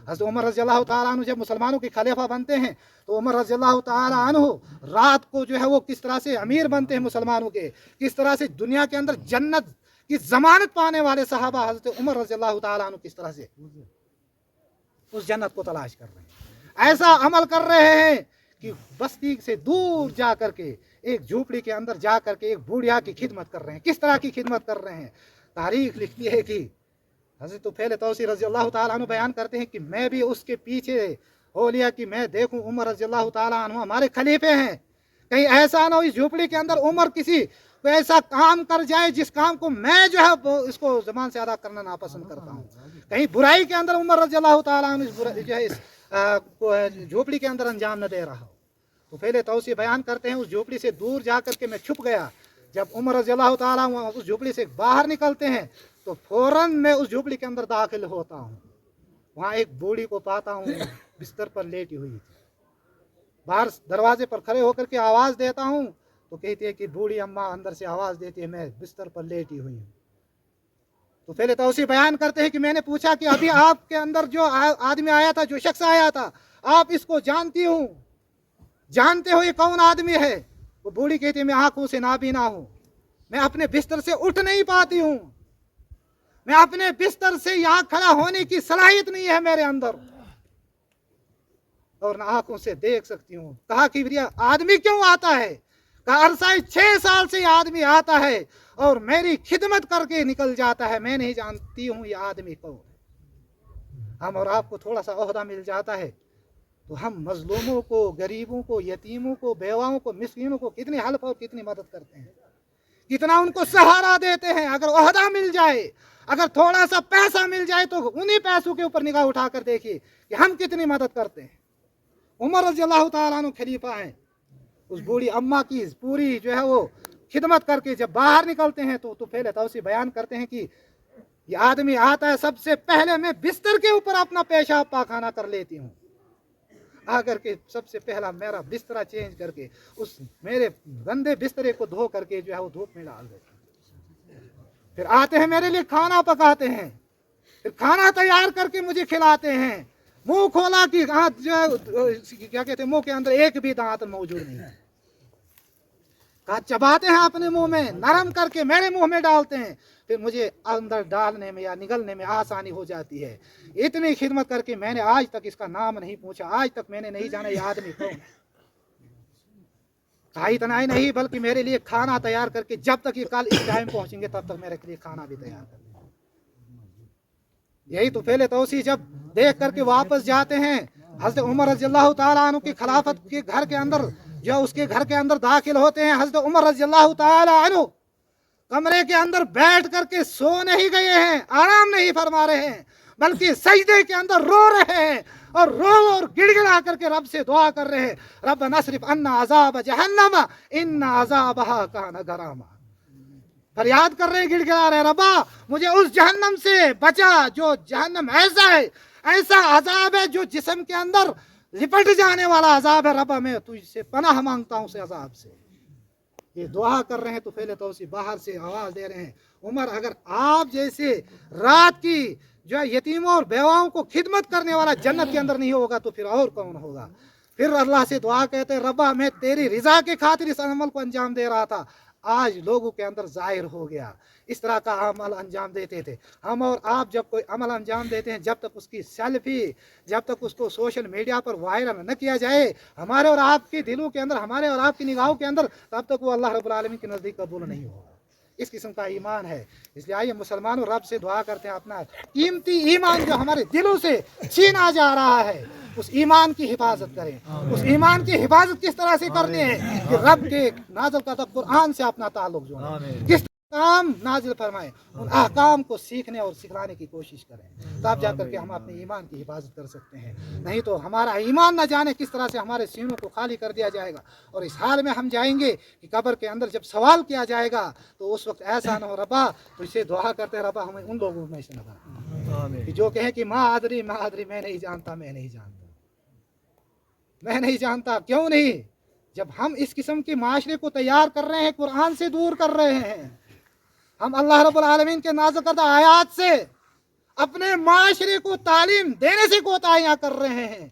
हज़रत उमर रज़ियल्लाहु ताला अन्हु जब मुसलमानों के खलीफा बनते हैं तो उमर रज़ियल्लाहु ताला अन्हु रात को जो है वो किस तरह से अमीर बनते हैं मुसलमानों के, किस तरह से दुनिया के अंदर जन्नत की जमानत पाने वाले सहाबा हज़रत उमर रज़ियल्लाहु ताला अन्हु किस तरह से उस जन्नत को तलाश कर रहे हैं, ऐसा अमल कर रहे हैं कि बस्ती से दूर जा करके एक झोपड़ी के अंदर जा करके एक बूढ़िया की खिदमत कर रहे हैं। किस तरह की खिदमत कर रहे हैं? तारीख लिखती है कि हज़रत तुफैल तौसी रज़ियल्लाहु ताला अन्हु बयान करते हैं कि मैं भी उसके पीछे हो लिया कि मैं देखूं उमर रज़ियल्लाहु ताला अन्हु हमारे खलीफे हैं, कहीं ऐसा ना हो इस झोपड़ी के अंदर उमर किसी को ऐसा काम कर जाए जिस काम को मैं जो है इसको ज़बान से अदा करना नापसंद करता हूँ, कहीं बुराई के अंदर उमर रज़ियल्लाहु ताला अन्हु जो है इस झोपड़ी के अंदर अंजाम न दे रहा हो। तो पहले तौसी बयान करते हैं उस झोपड़ी से दूर जा करके मैं छुप गया। जब उमर रज़ियल्लाहु ताला उस झोपड़ी से बाहर निकलते हैं तो फौरन मैं उस झोपड़ी के अंदर दाखिल होता हूँ। वहाँ एक बूढ़ी को पाता हूँ बिस्तर पर लेटी हुई थी। बाहर दरवाजे पर खड़े होकर के आवाज़ देता हूँ तो कहती है कि बूढ़ी अम्मा अंदर से आवाज़ देती है मैं बिस्तर पर लेटी हुई हूँ। तो पहले तो उसी बयान करते हैं कि मैंने पूछा कि अभी आपके अंदर जो आदमी आया था, जो शख्स आया था, आप इसको जानती हूँ, जानते हो ये कौन आदमी है? वो बूढ़ी कहती है मैं आंखों से नाबीना हूँ, मैं अपने बिस्तर से उठ नहीं पाती हूँ, मैं अपने बिस्तर से यहाँ खड़ा होने की सलाहियत नहीं है मेरे अंदर और न आंखों से देख सकती हूँ। कहा कि भैया आदमी क्यों आता है? कहा अरसा 6 साल से आदमी आता है और मेरी खिदमत करके निकल जाता है, मैं नहीं जानती हूँ ये आदमी कौन है। हम और आपको थोड़ा सा ओहदा मिल जाता है तो हम मजलूमों को, गरीबों को, यतीमों को, बेवाओं को, मिस्कीनों को कितनी हल्फ और कितनी मदद करते हैं, कितना उनको सहारा देते हैं। अगर ओहदा मिल जाए, अगर थोड़ा सा पैसा मिल जाए तो उन्हीं पैसों के ऊपर निगाह उठाकर देखिए कि हम कितनी मदद करते हैं। उमर रज़ियल्लाहु ताला अन्हु खलीफा हैं, उस बूढ़ी अम्मा की पूरी जो है वो खिदमत करके जब बाहर निकलते हैं तो पहले तौसी बयान करते हैं कि ये आदमी आता है सबसे पहले मैं बिस्तर के ऊपर अपना पेशाब पाखाना कर लेती हूँ, आकर के सबसे पहला मेरा बिस्तरा चेंज करके उस मेरे गंदे बिस्तरे को धो करके जो है वो धूप में डाल देते हैं। फिर आते हैं मेरे लिए खाना पकाते हैं, फिर खाना तैयार करके मुझे खिलाते हैं। मुंह खोला कि हाथ जो है क्या कहते हैं मुंह के अंदर एक भी दांत मौजूद नहीं है। कहा चबाते हैं अपने मुंह में, नरम करके मेरे मुंह में डालते हैं, फिर मुझे अंदर डालने में या निगलने में आसानी हो जाती है। इतनी खिदमत करके मैंने आज तक इसका नाम नहीं पूछा, आज तक मैंने नहीं जाना ये आदमी कौन है। कहा इतना ही नहीं बल्कि मेरे लिए खाना तैयार करके जब तक ये कल इस टाइम पहुंचेंगे तब तक मेरे लिए खाना भी तैयार कर। यही तो पहले तौसी जब देख करके वापस जाते हैं हज़रत उमर रज़ियल्लाहु ताला अन्हु की खिलाफत के घर के अंदर, जो उसके घर के अंदर दाखिल होते हैं, हज़रत उमर रज़ियल्लाहु ताला अन्हु कमरे के अंदर बैठ करके सो नहीं गए हैं, आराम नहीं फरमा रहे हैं, बल्कि सजदे के अंदर रो रहे हैं और रो और गिड़गिड़ा करके रब से दुआ कर रहे हैं, रब नसरिफ अन्ना अज़ाब जहन्नम इन्ना अज़ाबहा कान गरामा। फरियाद कर रहे हैं, गिड़गिड़ा रहे, रब्बा मुझे उस जहन्नम से बचा जो जहन्नम ऐसा है, ऐसा अजाब है जो जिस्म के अंदर लिपट जाने वाला अजाब है। रब्बा मैं तुझसे पनाह मांगता हूँ उस अजाब से। ये दुआ कर रहे हैं तो पहले तो उसी बाहर से आवाज़ दे रहे हैं, उमर अगर आप जैसे रात की जो है यतीमों और बेवाओं को खिदमत करने वाला जन्नत के अंदर नहीं होगा तो फिर और कौन होगा। फिर अल्लाह से दुआ कहते हैं, रब्बा मैं तेरी रिजा के खातिर इस अमल को अंजाम दे रहा था, आज लोगों के अंदर जाहिर हो गया। इस तरह का अमल अंजाम देते थे हम और आप। जब कोई अमल अंजाम देते हैं, जब तक उसकी सेल्फी, जब तक उसको सोशल मीडिया पर वायरल न किया जाए हमारे और आपके दिलों के अंदर, हमारे और आपकी निगाहों के अंदर, तब तक वो अल्लाह रब्बुल आलमीन के नज़दीक कबूल नहीं होगा। इस किस्म का ईमान है। इसलिए आइए मुसलमानों रब से दुआ करते हैं अपना कीमती ईमान जो हमारे दिलों से छीना जा रहा है उस ईमान की हिफाजत करें। उस ईमान की हिफाजत किस तरह से करनी है कि रब के नाज़िल करदा कुरान से अपना ताल्लुक जोड़ें, किस काम नाजिल फरमाएं, उन अहकाम को सीखने और सिखलाने की कोशिश करें, तब जा करके हम अपने ईमान की हिफाजत कर सकते हैं। नहीं तो हमारा ईमान न जाने किस तरह से हमारे सीनों को खाली कर दिया जाएगा और इस हाल में हम जाएंगे कि कब्र के अंदर जब सवाल किया जाएगा तो उस वक्त ऐसा न हो। रब्बा तो इसे दुआ करते हैं, रब्बा हमें उन लोगों में से न बना कि जो कहें कि माँ आदरी मैं नहीं जानता, मैं नहीं जानता, मैं नहीं जानता। क्यों नहीं? जब हम इस किस्म के माशरे को तैयार कर रहे हैं, कुरान से दूर कर रहे हैं, हम अल्लाह रब्बुल आलमीन के नाज़िल करदा आयात से اپنے معاشرے کو تعلیم دینے سے کوتاہیاں کر رہے ہیں،